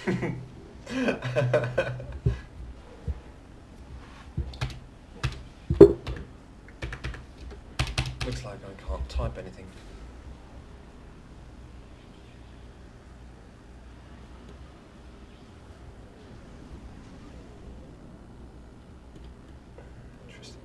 Looks like I can't type anything. Interesting.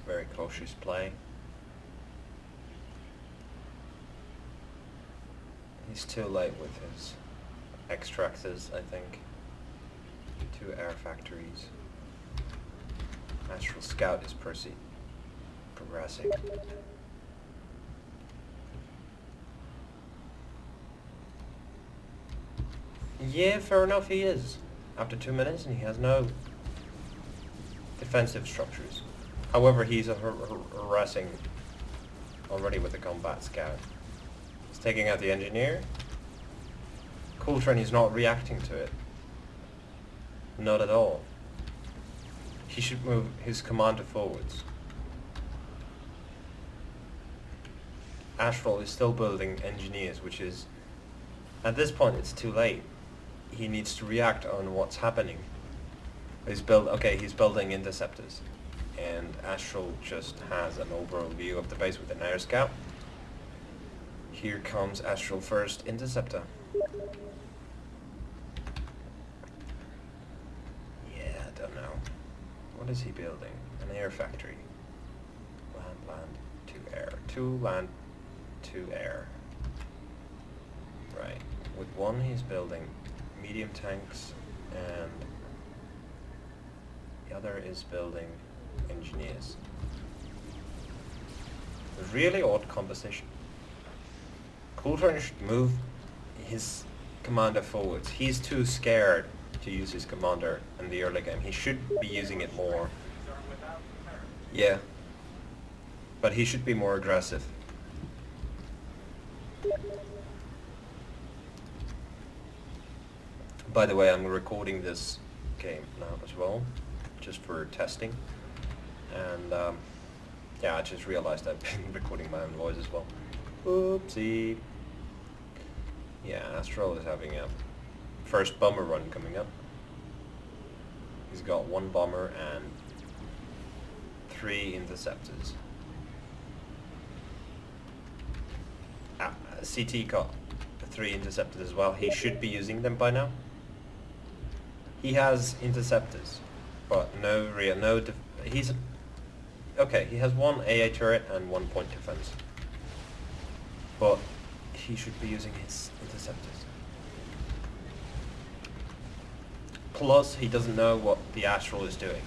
Very cautious play. He's too late with his extractors, I think. 2 air factories. Astral Scout is progressing. Yeah, fair enough, he is. After 2 minutes and he has no defensive structures. However, he's harassing already with the combat scout. He's taking out the engineer. Cooltrain is not reacting to it. Not at all. He should move his commander forwards. Astral is still building engineers, which is... At this point, it's too late. He needs to react on what's happening. He's building interceptors. And Astral just has an overall view of the base with an air scout. Here comes Astral first interceptor. Yeah, I don't know. What is he building? An air factory. Land, 2 air. 2 land, 2 air. Right. With one he's building medium tanks and the other is building engineers. A really odd composition. Cooltrain should move his commander forwards. He's too scared to use his commander in the early game. He should be using it more. Yeah. But he should be more aggressive. By the way, I'm recording this game now as well, just for testing. And yeah, I just realized I've been recording my own voice as well. Oopsie. Yeah, Astral is having a first bomber run coming up. He's got 1 bomber and 3 interceptors. CT got 3 interceptors as well. He should be using them by now. He has interceptors, but he's okay. He has 1 AA turret and 1 point defense, but he should be using his interceptors. Plus, he doesn't know what the Astral is doing,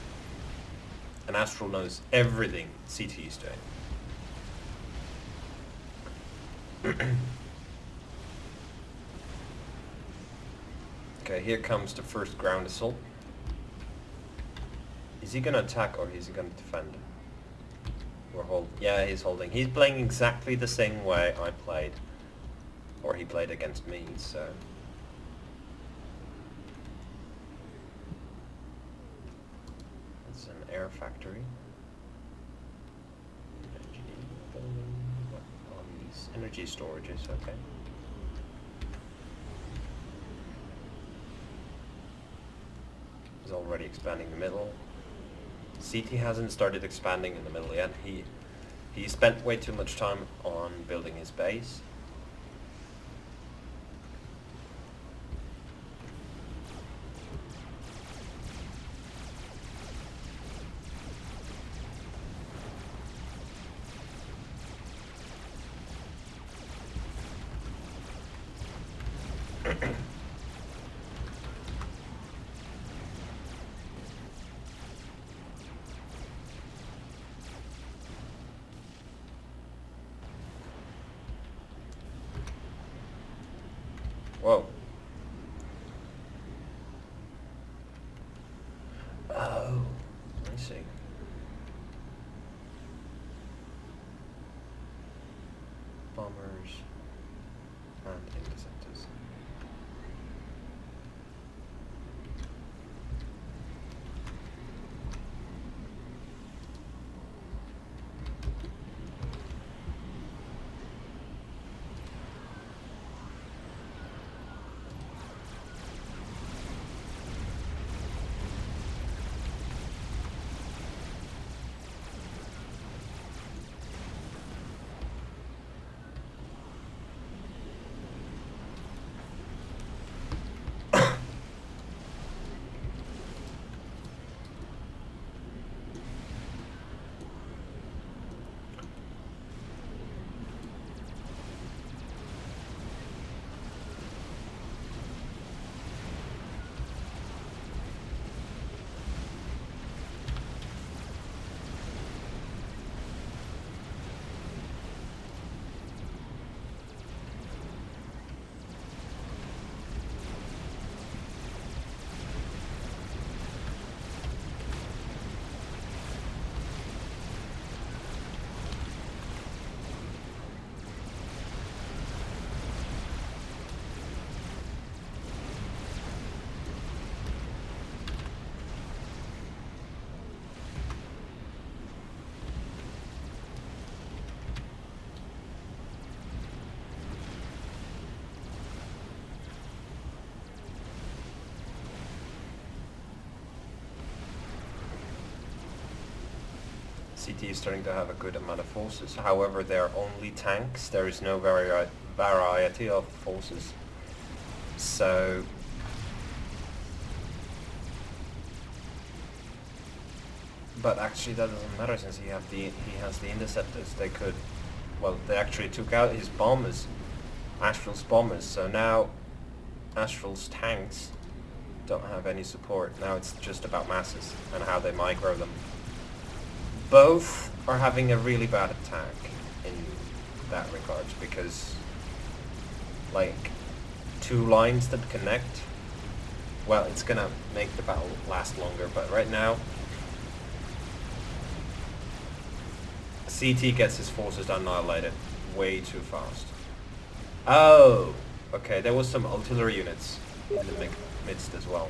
and Astral knows everything CT is doing. Okay, here comes the first ground assault. Is he gonna attack or is he gonna defend? Yeah, he's holding. He's playing exactly the same way I played, or he played against me, so... It's an air factory. On these energy storages, okay. He's already expanding the middle. CT hasn't started expanding in the middle yet. He spent way too much time on building his base. bombers and interceptors. CT is starting to have a good amount of forces. However, they're only tanks. There is no variety of forces. So but actually that doesn't matter since he has the interceptors. They could, well, they actually took out his bombers, Astral's bombers. So now Astral's tanks don't have any support. Now it's just about masses and how they micro them. Both are having a really bad attack in that regards because, like, two lines that connect, well, it's gonna make the battle last longer, but right now CT gets his forces annihilated way too fast. Oh, okay, there was some artillery units in the midst as well.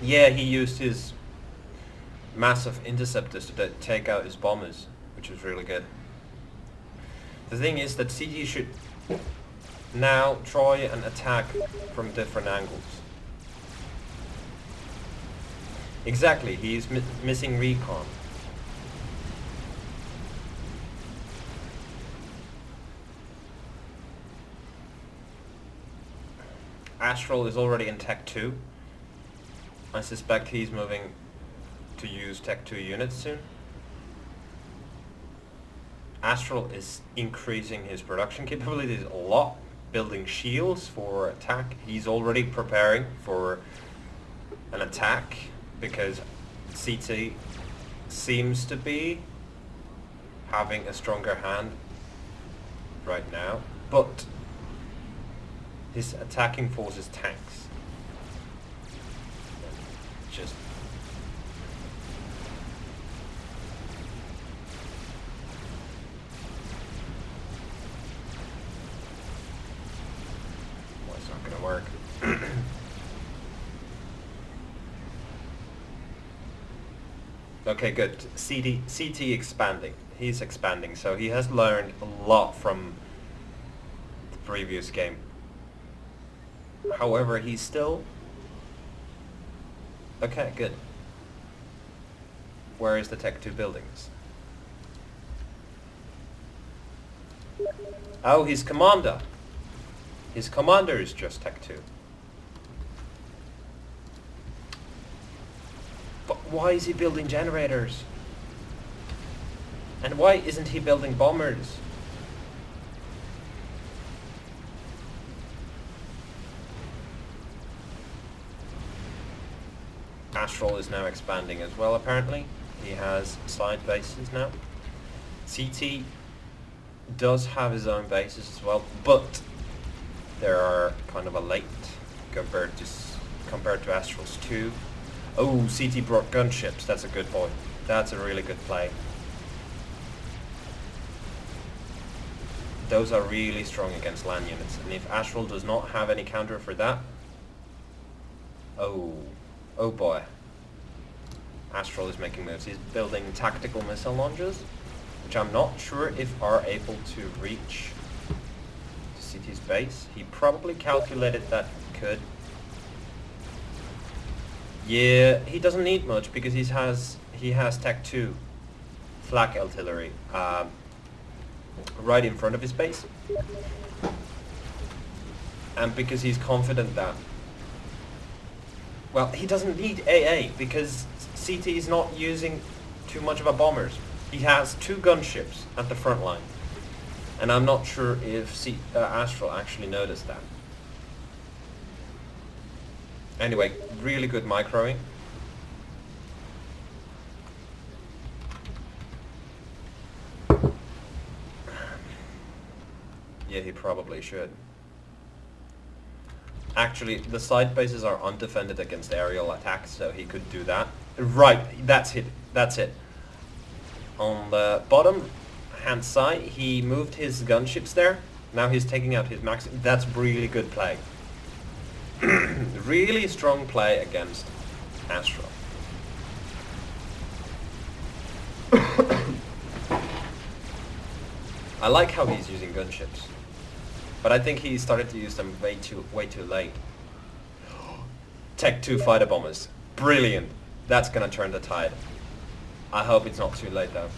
Yeah, he used his massive interceptors to take out his bombers, which was really good. The thing is that CT should now try and attack from different angles. Exactly, he's missing recon. Astral is already in Tech 2. I suspect he's moving to use Tech 2 units soon. Astral is increasing his production capabilities a lot, building shields for attack. He's already preparing for an attack because CT seems to be having a stronger hand right now, but his attacking force is tanks. Just well, it's not gonna work. Okay, good. CT expanding. He's expanding, so he has learned a lot from the previous game. However, he's still... Okay, good. Where is the Tech 2 buildings? Oh, his commander. His commander is just Tech 2. But why is he building generators? And why isn't he building bombers? Astral is now expanding as well, apparently. He has side bases now. CT does have his own bases as well, but they are kind of a late compared to Astral's 2. Oh, CT brought gunships. That's a good point. That's a really good play. those are really strong against land units. And if Astral does not have any counter for that, oh boy. Astral is making moves. He's building tactical missile launchers, which I'm not sure if are able to reach CT's base. He probably calculated that he could. Yeah, he doesn't need much because he has Tech 2 flak artillery right in front of his base. And because he's confident that, well, he doesn't need AA because CT is not using too much of a bombers. He has 2 gunships at the front line. And I'm not sure if Astral actually noticed that. Anyway, really good microing. Yeah, he probably should. Actually, the side bases are undefended against aerial attacks, so he could do that. Right, that's it. That's it. On the bottom hand side, he moved his gunships there. Now he's taking out his max. That's really good play. Really strong play against Astral. I like how he's using gunships, but I think he started to use them way too late. Tech 2 fighter bombers, brilliant. That's gonna turn the tide. I hope it's not too late though.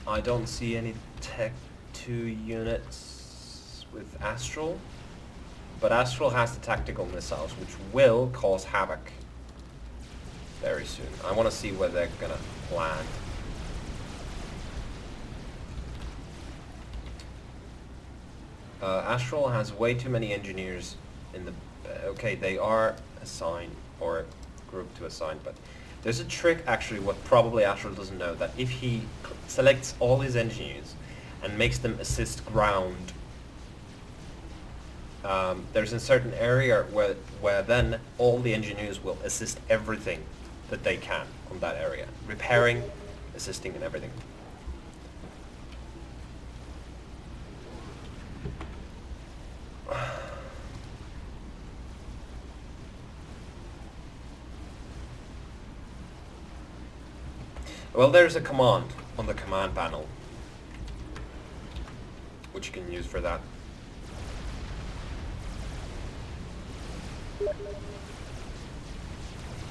I don't see any Tech 2 units with Astral, but Astral has the tactical missiles, which will cause havoc very soon. I want to see where they're gonna land. Astral has way too many engineers in the... okay, they are assigned, or grouped to assign, but there's a trick actually what probably Astral doesn't know, that if he selects all his engineers and makes them assist ground, there's a certain area where then all the engineers will assist everything that they can on that area. Repairing, assisting and everything. Well, there's a command on the command panel, which you can use for that.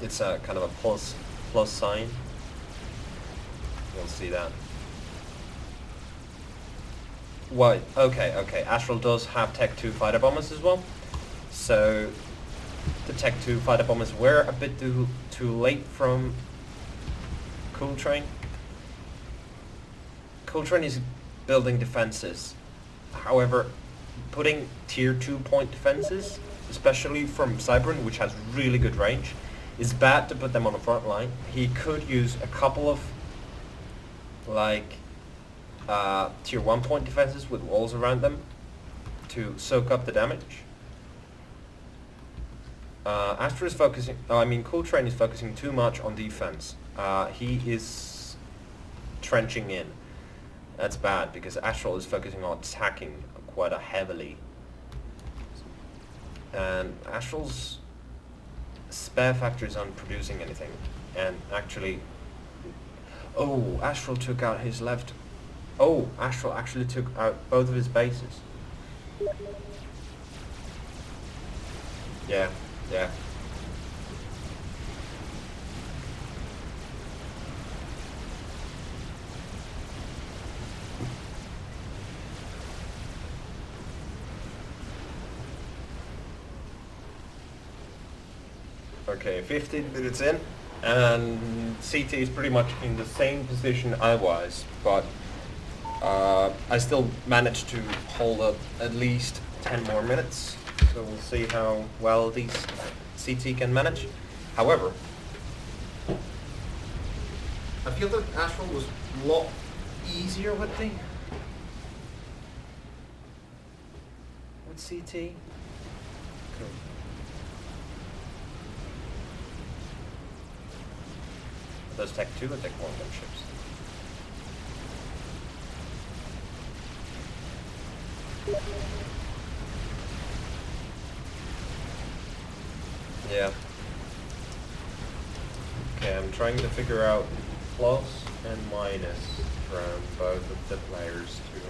It's a kind of a plus sign. You'll see that. Why? Okay. Astral does have Tech 2 fighter bombers as well. So the Tech 2 fighter bombers were a bit too late from Cooltrain. Cooltrain is building defenses. However, putting tier 2 point defenses, especially from Cybern, which has really good range, is bad to put them on the front line. He could use a couple of like tier 1 point defenses with walls around them to soak up the damage. Astra is focusing, Cooltrain is focusing too much on defense. He is trenching in. That's bad because Astral is focusing on attacking quite heavily. And Astral's spare factor is on producing anything. And actually... oh, Astral took out his left... oh, Astral actually took out both of his bases. Yeah. Okay, 15 minutes in, and CT is pretty much in the same position I was, but I still managed to hold up at least 10 more minutes, so we'll see how well these CT can manage. However, I feel that Astral was a lot easier with CT. Cool. Those Tech 2 and Tech 1 gunships. Yeah. Okay, I'm trying to figure out plus and minus from both of the players too.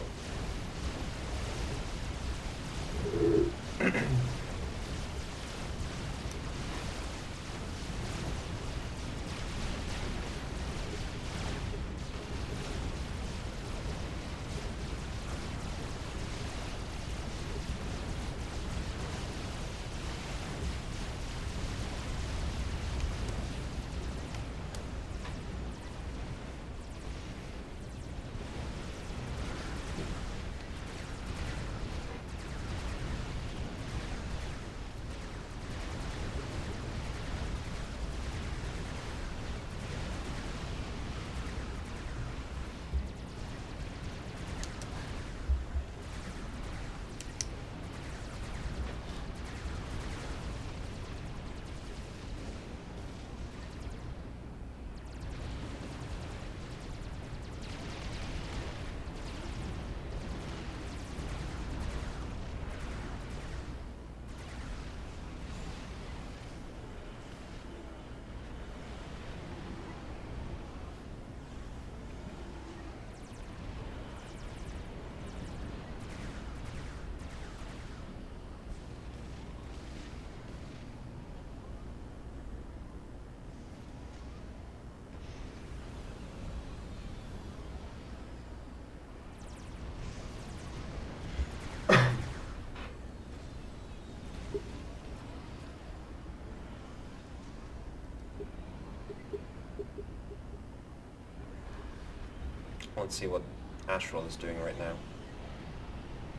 Let's see what Astral is doing right now.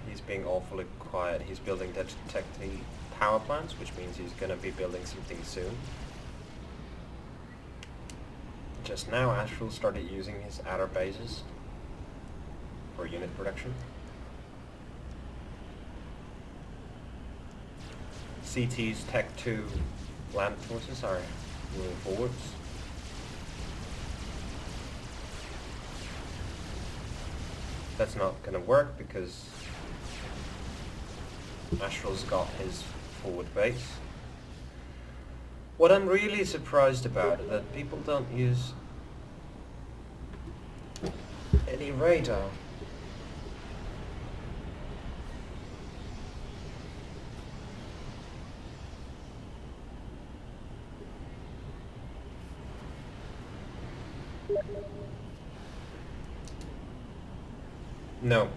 He's being awfully quiet. He's building the power plants, which means he's going to be building something soon. Just now Astral started using his outer bases for unit production. CT's Tech 2 land forces are moving forwards. That's not going to work because Astral's got his forward base. What I'm really surprised about is that people don't use any radar. No.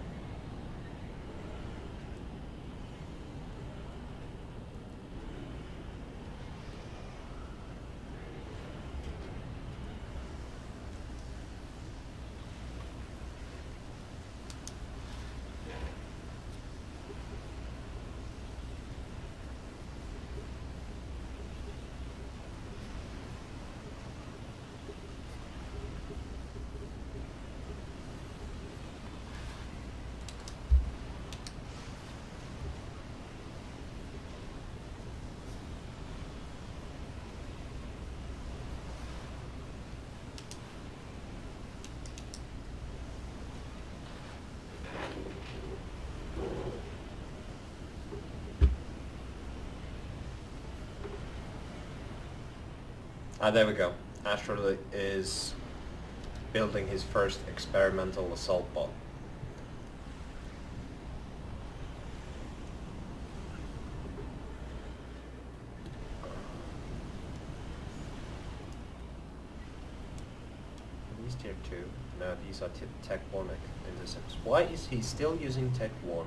There we go. Astral is building his first experimental assault bot. Are these tier 2? No, these are Tech 1 intercepts. Why is he still using Tech 1?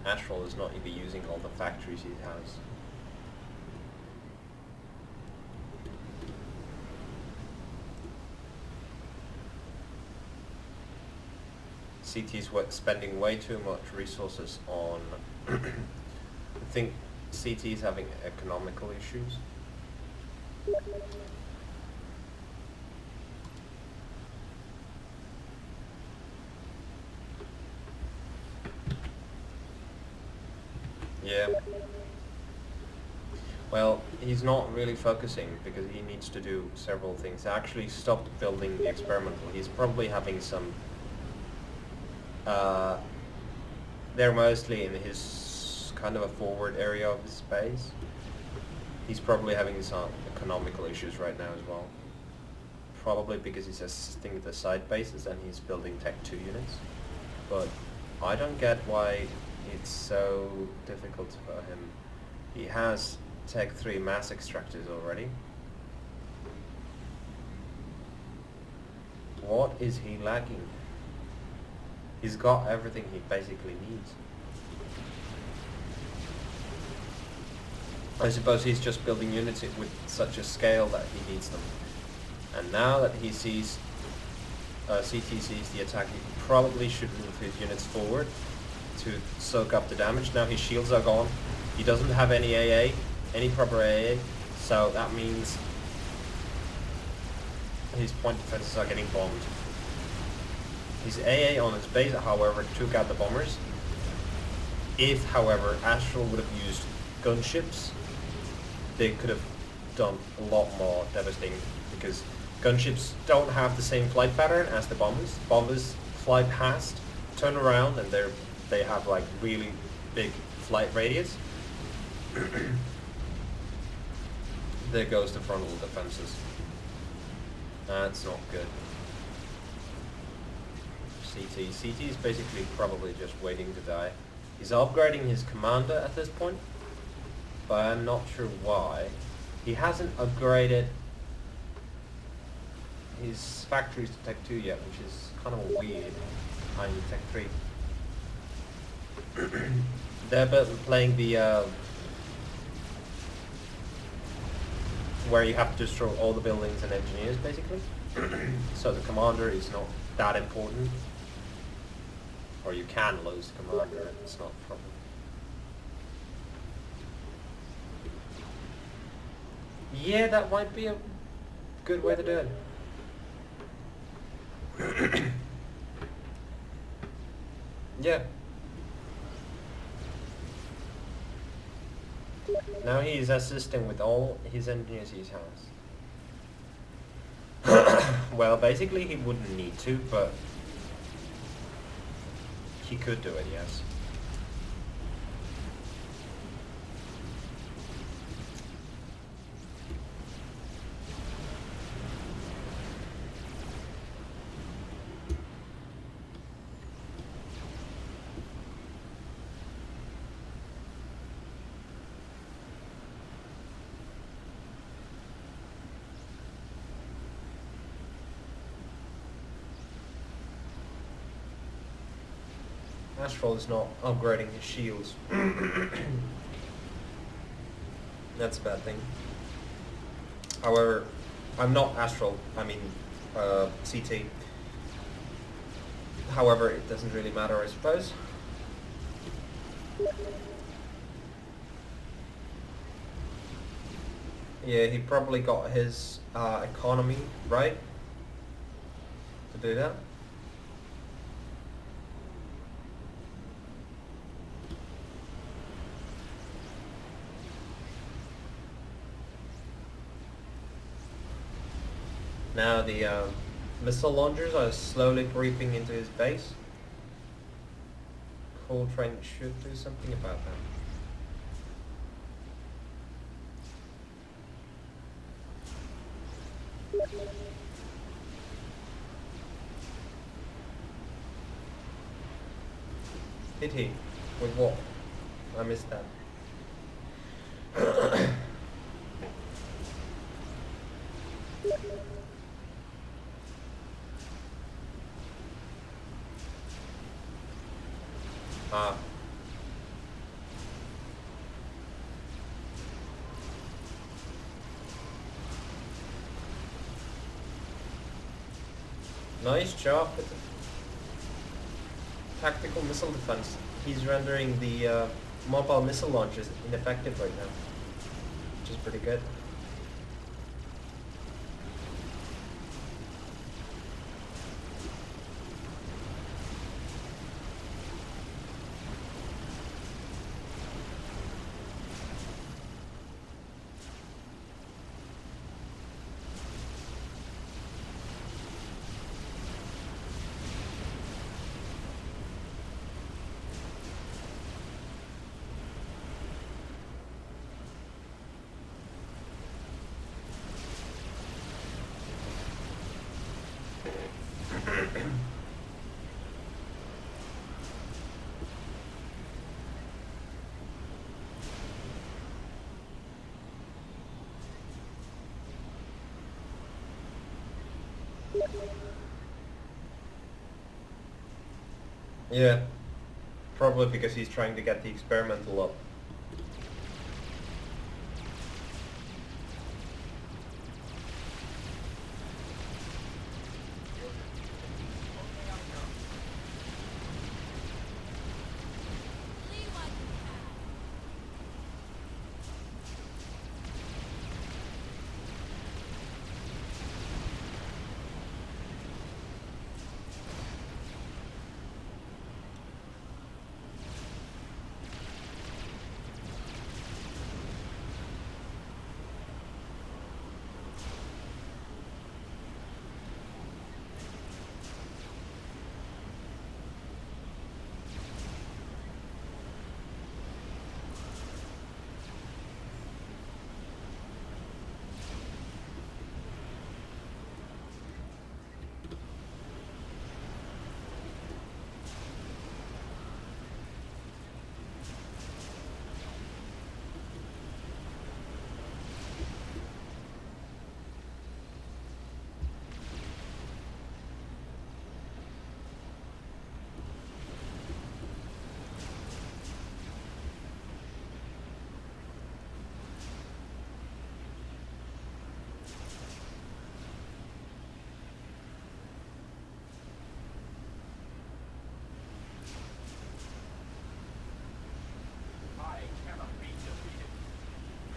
Astral is not even using all the factories he has. CT's spending way too much resources on I think CT is having economical issues. Yeah. Well, he's not really focusing because he needs to do several things. Actually stopped building the experimental. He's probably having some they're mostly in his kind of a forward area of his base. He's probably having some economical issues right now as well. Probably because he's assisting the side bases and he's building Tech 2 units. But I don't get why it's so difficult for him. He has Tech 3 mass extractors already. What is he lacking? He's got everything he basically needs. I suppose he's just building units with such a scale that he needs them. And now that he sees, CT sees the attack, he probably should move his units forward to soak up the damage. Now his shields are gone. He doesn't have any AA, any proper AA, so that means his point defenses are getting bombed. His AA on his base, however, took out the bombers. If, however, Astral would have used gunships, they could have done a lot more devastating, because gunships don't have the same flight pattern as the bombers. Bombers fly past, turn around, and they have like really big flight radius. There goes the frontal defenses. That's not good. CT is basically probably just waiting to die. He's upgrading his commander at this point, but I'm not sure why. He hasn't upgraded his factories to Tech 2 yet, which is kind of weird. I need Tech 3. They're playing the where you have to destroy all the buildings and engineers, basically. So the commander is not that important. Or you can lose the commander, and it's not a problem. Yeah, that might be a good way to do it. Yeah. Now he's assisting with all his engineers he has. Well, basically he wouldn't need to, but he could do it, yes. Astral is not upgrading his shields. That's a bad thing. However, I'm not Astral, I mean CT. However, it doesn't really matter, I suppose. Yeah, he probably got his economy right to do that. Now the missile launchers are slowly creeping into his base. Cooltrain should do something about that. Did he? With what? I missed that. Ah. Nice job with the tactical missile defense. He's rendering the mobile missile launchers ineffective right now, which is pretty good. Yeah, probably because he's trying to get the experimental up.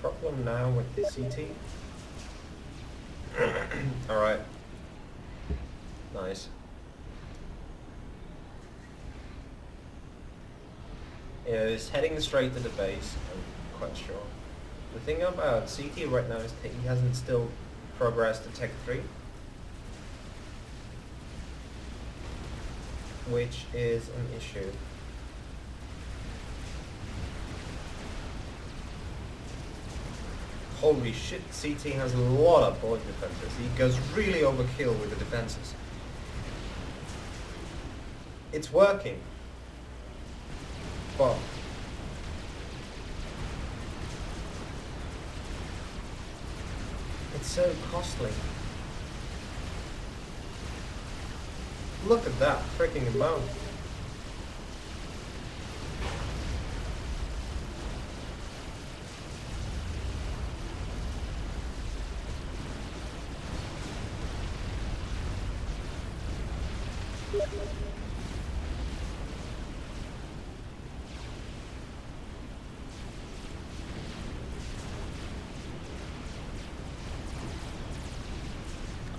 Problem now with the CT. Alright. Nice. Yeah, it's heading straight to the base, I'm quite sure. The thing about CT right now is that he hasn't still progressed to Tech 3. Which is an issue. Holy shit, CT has a lot of bullet defenses. He goes really overkill with the defenses. It's working. But it's so costly. Look at that freaking amount.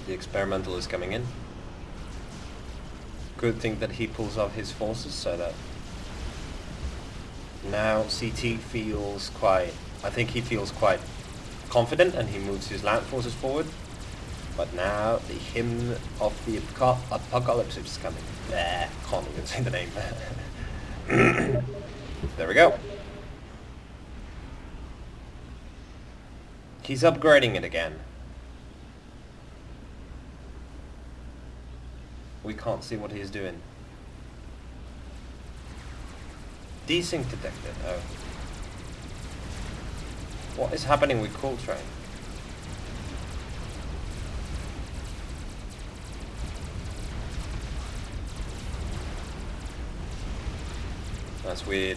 The experimental is coming in. Good thing that he pulls off his forces so that now CT feels quite, I think he feels quite confident and he moves his land forces forward. But now the hymn of the apocalypse is coming. Bleh, can't even say the name. There we go. He's upgrading it again. We can't see what he's doing. Desync detected. Oh. What is happening with Cooltrain? That's weird.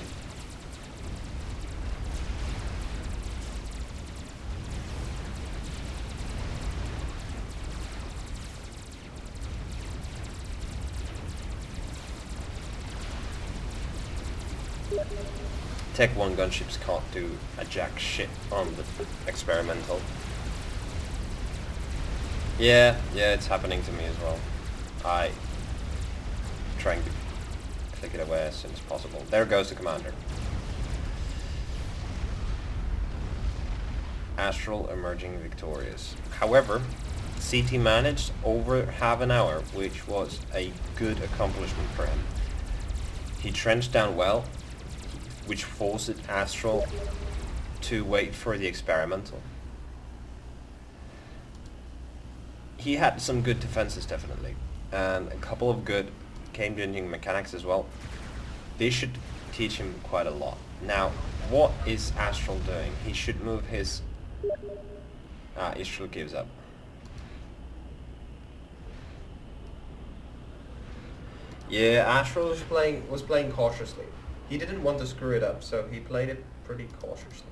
Tech 1 gunships can't do a jack shit on the experimental. Yeah, it's happening to me as well. I'm trying to click it away as soon as possible. There goes the commander. Astral emerging victorious. However, CT managed over half an hour, which was a good accomplishment for him. He trenched down well, which forced Astral to wait for the experimental. He had some good defenses definitely, and a couple of good game-changing mechanics as well. They should teach him quite a lot. Now, what is Astral doing? He should move his... Astral gives up. Yeah, Astral was playing cautiously. He didn't want to screw it up, so he played it pretty cautiously.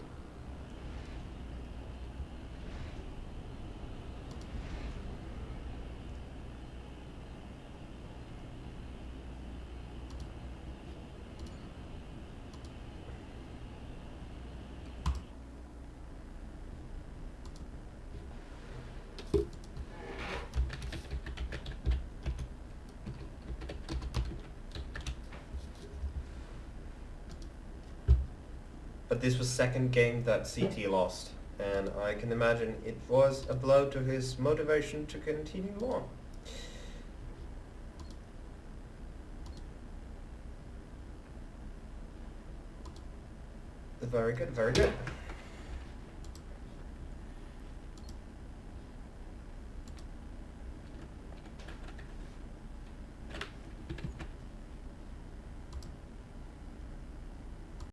But this was second game that CT lost, and I can imagine it was a blow to his motivation to continue on. Very good, very good.